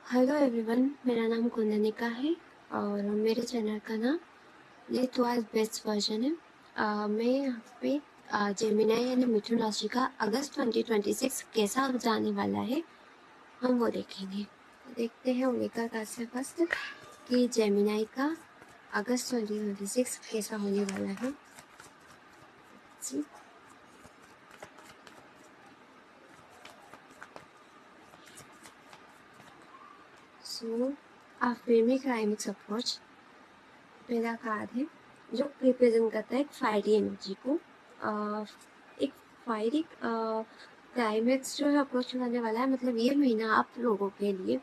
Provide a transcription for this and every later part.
Hello everyone, मेरा नाम कुंदनिका है और मेरे चैनल का नाम लिव टुवर्ड्स बेस्ट वर्जन है। मैं यहाँ पे जेमिनी यानी मिथुन राशि का अगस्त 2026 कैसा जाने वाला है हम वो देखेंगे। तो देखते हैं लेकर का से फर्स्ट कि जेमिनी का अगस्त 2026 कैसा होने वाला है। जी, सो आ फ्रेमी क्लाइमेक्स अप्रोच पहला कार्ड है जो रिप्रेजेंट करता है एक फायरी एनर्जी को। एक फायरी क्लाइमेक्स जो है अप्रोच होने वाला है, मतलब ये महीना आप लोगों के लिए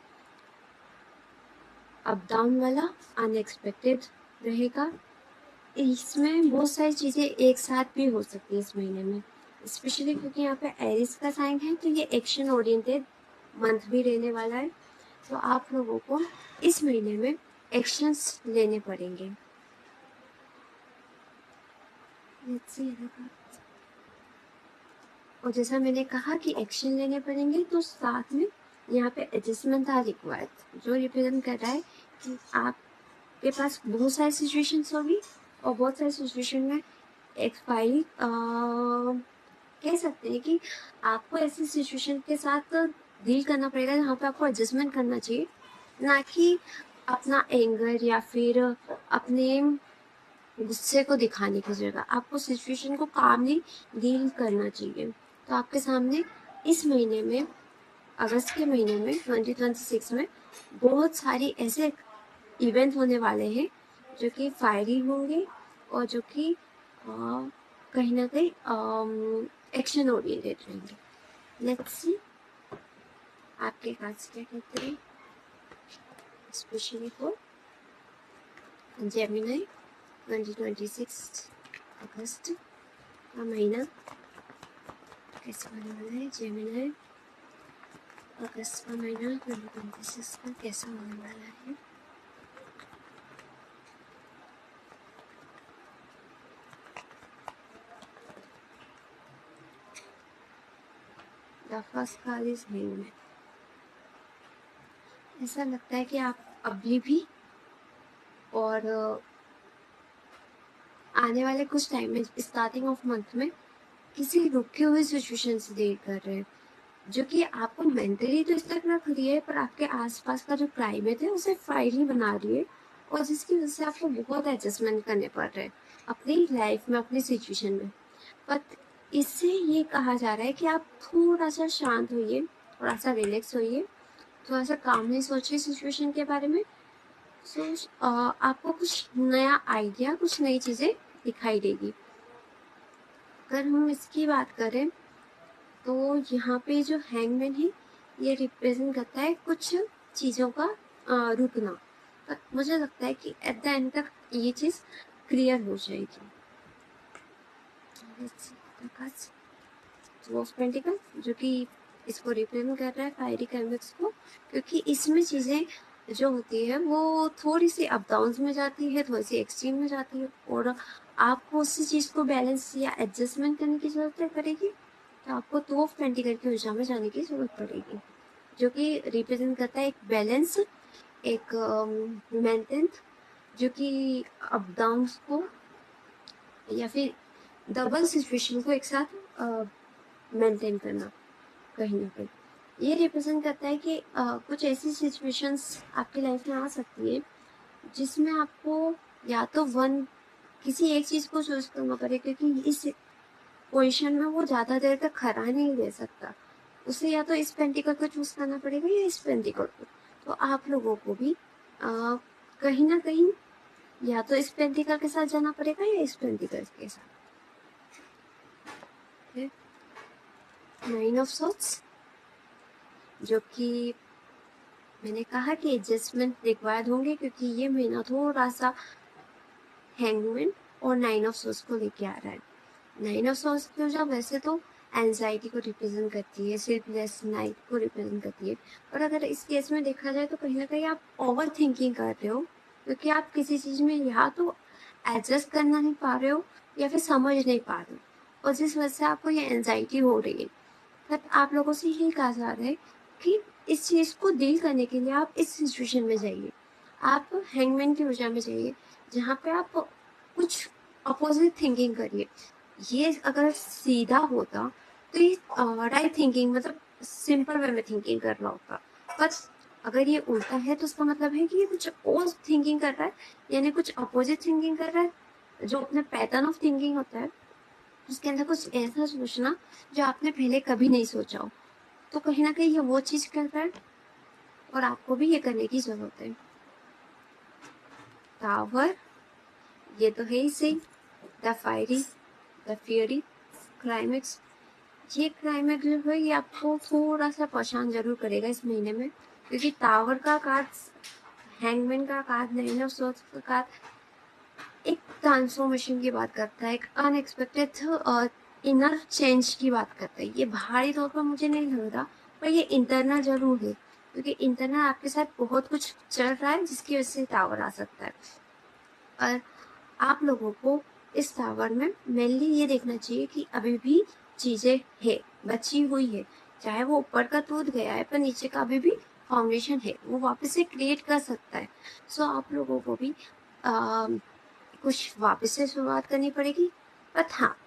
अप डाउन वाला अनएक्सपेक्टेड रहेगा। इसमें बहुत सारी चीज़ें एक साथ भी हो सकती है इस महीने में, स्पेशली क्योंकि यहाँ पे एरिस का साइन है, तो ये एक्शन ओरिएंटेड मंथ भी रहने वाला है। तो आप लोगों को इस महीने में एक्शंस लेने पड़ेंगे। Let's see, और जैसा मैंने कहा कि एक्शन लेने पड़ेंगे, तो साथ में यहाँ पे एडजस्टमेंट आर रिक्वायर्ड, जो रिप्रेजेंट कर रहा है कि आपके पास बहुत सारी सिचुएशंस होगी और बहुत सारी सिचुएशन में एक्सपायरी कह सकते हैं कि आपको ऐसी सिचुएशन के साथ डील करना पड़ेगा जहाँ पे आपको एडजस्टमेंट करना चाहिए, ना कि अपना एंगर या फिर अपने गुस्से को दिखाने की जगह आपको सिचुएशन को कामली डील करना चाहिए। तो आपके सामने इस महीने में, अगस्त के महीने में 2026 में बहुत सारी ऐसे इवेंट होने वाले हैं जो कि फायरी होंगे और जो कि कहीं ना कहीं एक्शन ओरिएंटेड रहेंगे। लेट्स सी आपके कार्ड्स क्या कहते हैं, स्पेशली फॉर जेमिनी 2026 अगस्त का महीना कैसे होने वाला है। जेमिनी अगस्त का महीना 2026 का कैसा होने वाला है। The first card is hangman. ऐसा लगता है कि आप अभी भी और आने वाले कुछ टाइम में, स्टार्टिंग ऑफ मंथ में, किसी रुके हुए सिचुएशन से डील कर रहे हैं, जो कि आपको मेंटली तो इस तक रख रही है, पर आपके आसपास का जो क्लाइमेट है उसे फायरी बना रही है, और जिसकी वजह से आपको बहुत एडजस्टमेंट करने पड़ रहे हैं अपनी लाइफ में, अपनी सिचुएशन में। बट इससे ये कहा जा रहा है कि आप थोड़ा सा शांत होइए, थोड़ा सा रिलैक्स होइए, थोड़ा सा कामली सोचिए सिचुएशन के बारे में। आपको कुछ नया आइडिया, कुछ नई चीज़ें दिखाई देगी। अगर हम इसकी बात करें तो यहाँ पे जो हैंगमैन है ये रिप्रेजेंट करता है कुछ चीज़ों का रुकना। पर मुझे लगता है कि एट द एंड तक ये चीज़ क्लियर हो जाएगी। टू ऑफ पेंटिकल जो कि इसको रिप्रेजेंट कर रहा है फायरी कैनवस को, क्योंकि इसमें चीज़ें जो होती है वो थोड़ी सी अप डाउन में जाती है, थोड़ी सी एक्सट्रीम में जाती है, और आपको उसी चीज़ को बैलेंस या एडजस्टमेंट करने की जरूरत पड़ेगी। तो आपको टू ऑफ पेंटिकल की दिशा में जाने की जरूरत पड़ेगी, जो कि रिप्रेजेंट करता है एक बैलेंस, एक मेंटेन, जो कि अप डाउन को या फिर डबल सिचुएशन को एक साथ मेंटेन करना कहीं ना कहीं। ये रिप्रेजेंट करता है कि कुछ ऐसी सिचुएशंस आपकी लाइफ में आ सकती है जिसमें आपको या तो किसी एक चीज़ को चूज करना पड़ेगा, क्योंकि इस पोजीशन में वो ज़्यादा देर तक खड़ा नहीं रह सकता, उसे या तो इस पेंटिकल को चूज करना पड़ेगा या इस पेंटिकल को। तो आप लोगों को भी कहीं ना कहीं या तो इस पेंटिकल के साथ जाना पड़ेगा या इस पेंटिकल के साथ। नाइन ऑफ सॉर्ट्स, जो कि मैंने कहा कि एडजस्टमेंट रिक्वायर्ड होंगे, क्योंकि ये महीना थोड़ा सा हैंगमैन और नाइन ऑफ सोर्स को लेके आ रहा है। नाइन ऑफ सोर्स तो जब वैसे तो एंजाइटी को रिप्रेजेंट करती है, स्लीपलेस नाइट को रिप्रेजेंट करती है, और अगर इस केस में देखा जाए तो कहीं ना कहीं आप ओवर थिंकिंग कर रहे हो, क्योंकि आप किसी चीज़ में या तो एडजस्ट करना नहीं पा रहे हो या फिर समझ नहीं पा रहे हो, और जिस वजह से आपको ये एंजाइटी हो रही है। बट आप लोगों से यही कहा जा रहा है कि इस चीज़ को डील करने के लिए आप इस सिचुएशन में जाइए, आप हैंगमैन की ऊर्जा में जाइए, जहाँ पे आप कुछ अपोजिट थिंकिंग करिए। ये अगर सीधा होता तो ये राइट थिंकिंग मतलब सिंपल वे में थिंकिंग कर रहा होता, बट अगर ये उल्टा है तो उसका मतलब है कि ये कुछ और थिंकिंग कर रहा है, यानी कुछ अपोजिट थिंकिंग कर रहा है। जो अपने पैटर्न ऑफ थिंकिंग होता है उसके अंदर कुछ ऐसा सोचना जो आपने पहले कभी नहीं सोचा हो, तो कहीं ना कहीं ये वो चीज कर रहा है और आपको भी ये करने की जरूरत है। टावर, ये तो है ही सही। The fiery, the fiery, climax. ये क्लाइमेक्स जो है ये आपको थोड़ा सा परेशान जरूर करेगा इस महीने में, क्योंकि टावर का कार्ड, हैंगमैन का कार्ड, नाइन ऑफ सोर्ड्स का कार्ड एक ट्रांसफॉर्मेशन की बात करता है, एक अनएक्सपेक्टेड इनर चेंज की बात करता है। ये बाहरी तौर पर मुझे नहीं लग रहा, पर ये इंटरनल जरूर है, क्योंकि इंटरनल आपके साथ बहुत कुछ चल रहा है जिसकी वजह से टावर आ सकता है। और आप लोगों को इस टावर में मेनली ये देखना चाहिए कि अभी भी चीजें है, बची हुई है, चाहे वो ऊपर का टूट गया है पर नीचे का अभी भी फाउंडेशन है, वो वापस से क्रिएट कर सकता है। सो आप लोगों को भी कुछ वापस से शुरुआत करनी पड़ेगी, बट हाँ,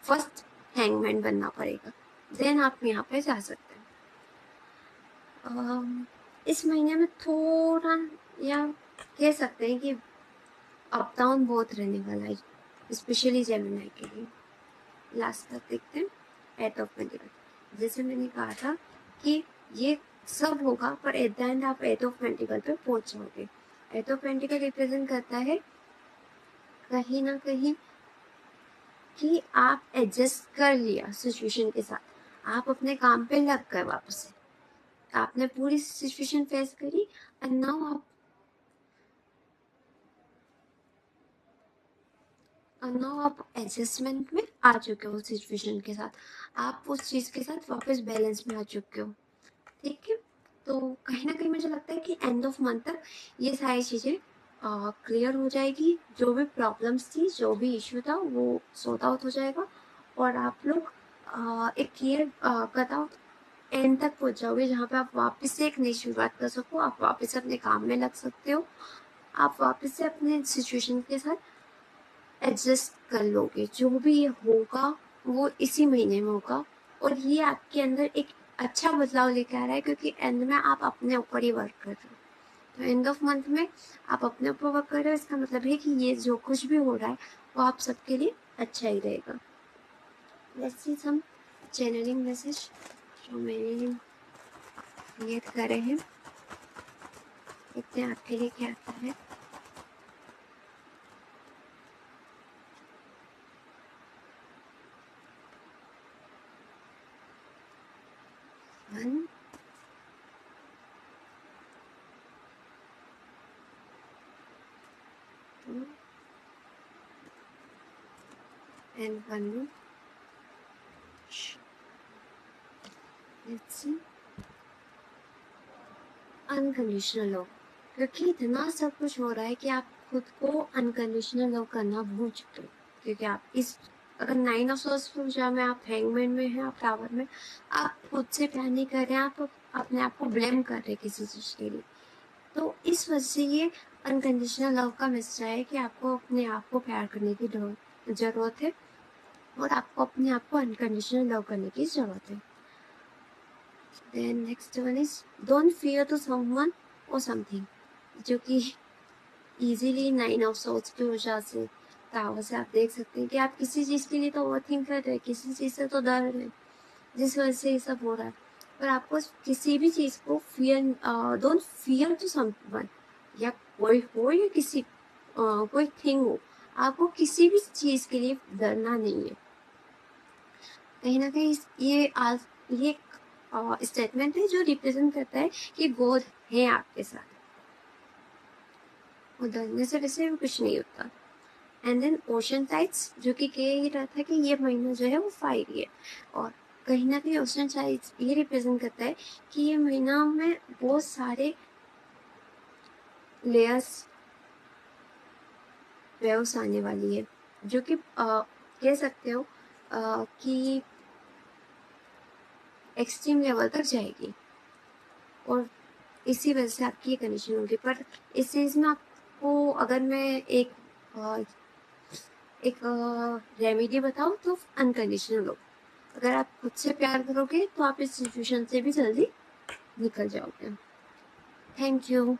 फर्स्ट हैंगमैन बनना पड़ेगा, देन आप यहाँ पे जा सकते हैं। इस महीने में थोड़ा, या कह सकते हैं कि अप डाउन बहुत रहने वाला है, स्पेशली जेमिनी के लिए। लास्ट तक देखते हैं। एट ऑफ पेंटिकल, जैसे मैंने कहा था कि ये सब होगा, पर एट द एंड आप एट ऑफ पेंटिकल पे पहुंच जाओगे। एट ऑफ पेंटिकल रिप्रेजेंट करता है कहीं ना कहीं कि आप एडजस्ट कर लिया सिचुएशन के साथ, आप अपने काम पे लग गए वापस से, आपने पूरी सिचुएशन फेस करी एंड नाउ आप एडजस्टमेंट में आ चुके हो सिचुएशन के साथ, आप उस चीज के साथ वापस बैलेंस में आ चुके हो। ठीक है, तो कहीं ना कहीं मुझे लगता है कि एंड ऑफ मंथ तक ये सारी चीजें क्लियर हो जाएगी। जो भी प्रॉब्लम्स थी, जो भी इश्यू था, वो सॉर्ट आउट हो जाएगा और आप लोग एक क्लियर कट आउट एंड तक पहुंच जाओगे, जहाँ पे आप वापस से एक नई शुरुआत कर सको, आप वापस से अपने काम में लग सकते हो, आप वापस से अपने सिचुएशन के साथ एडजस्ट कर लोगे। जो भी ये होगा वो इसी महीने में होगा, और ये आपके अंदर एक अच्छा बदलाव लेके आ रहा है, क्योंकि एंड में आप अपने ऊपर ही वर्क कर रहे हो। तो एंड ऑफ मंथ में आप अपने ऊपर वर्क कर रहे हो, इसका मतलब है कि ये जो कुछ भी हो रहा है वो आप सबके लिए अच्छा ही रहेगा। Let's see some channelling message जो मैंने क्रिएट करे हैं, देखते हैं आपके लिए क्या आता है। One, two and one more. Let's see. Unconditional love, क्योंकि इतना सब कुछ हो रहा है कि आप खुद को अनकंडीशनल लव करना भूल चुके हो, क्योंकि आप इस, अगर नाइन ऑफ सोर्स पूजा में आप हैंगमैन में हैं, आप टावर में, आप खुद से प्यार नहीं कर रहे हैं, आप अपने आप को ब्लेम कर रहे हैं किसी चीज के लिए। तो इस वजह से ये अनकंडीशनल लव का मैसेज है कि आपको अपने आप को प्यार करने की जरूरत है, और आपको अपने आप को अनकंडीशनल लव करने की जरूरत है। Then next one is don't fear to someone or something, जो कि इजीली नाइन ऑफ सोर्ड्स की वजह से, टावर से आप देख सकते हैं कि आप किसी चीज के लिए तो ओवरथिंक कर रहे हैं, किसी चीज से तो डर रहे हैं, जिस वजह से ये सब हो रहा है। पर आपको किसी भी चीज को fear, don't fear to someone, या कोई हो या किसी कोई थिंग हो, आपको किसी भी चीज के लिए डरना नहीं है। कहीं ना कहीं ये स्टेटमेंट है जो रिप्रेजेंट करता है कि गॉड है आपके साथ, और डरने से वैसे भी कुछ नहीं होता। एंड देन ओशन साइड्स, जो कि कह ही रहा था कि ये महीना जो है वो फायरी है, और कहीं ना कहीं ओशन साइड्स ये रिप्रेजेंट करता है कि ये महीना में बहुत सारे लेयर्स, वेव्स आने वाली है, जो कि कह सकते हो कि एक्सट्रीम लेवल तक जाएगी। और इसी वजह से आपकी ये कंडीशन होगी। पर इस चीज़ में आपको अगर मैं एक रेमेडी बताऊँ तो अनकंडीशनल लो। अगर आप खुद से प्यार करोगे तो आप इस सिचुएशन से भी जल्दी निकल जाओगे। Thank you.